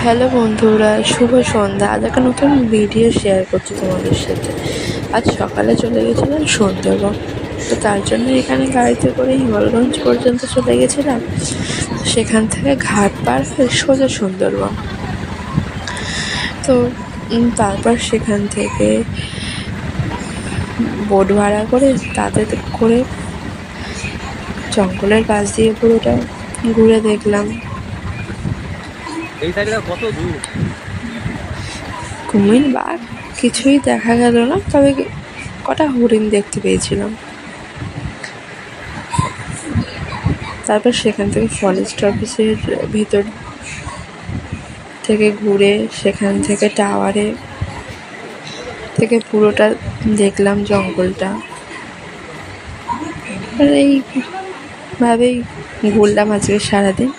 Hello বন্ধুরা, শুভ সন্ধ্যা। আজ একটা নতুন ভিডিও শেয়ার করছি তোমাদের সাথে। আজ সকালে চলে গেছিলাম সুন্দরবন। তো তার জন্য এখানে গাড়িতে করে হিঙ্গলগঞ্জ পর্যন্ত চলে গেছিলাম। সেখান থেকে ঘাট পার হয়ে সোজা সুন্দরবন। তো তারপর সেখান থেকে বোট ভাড়া করে তাতে করে জঙ্গলের পাশ দিয়ে পুরোটা ঘুরে দেখলাম। এই সাইডটা কত দূর? কুমির বাঘ কিছুই দেখা গেল না, তবে কটা হরিণ দেখতে পেয়েছিলাম। তারপর সেখান থেকে ফরেস্ট অফিসের ভিতর থেকে ঘুরে সেখান থেকে টাওয়ারে থেকে পুরোটা দেখলাম জঙ্গলটা। আর এইভাবেই ঘুরলাম আজকে সারাদিন।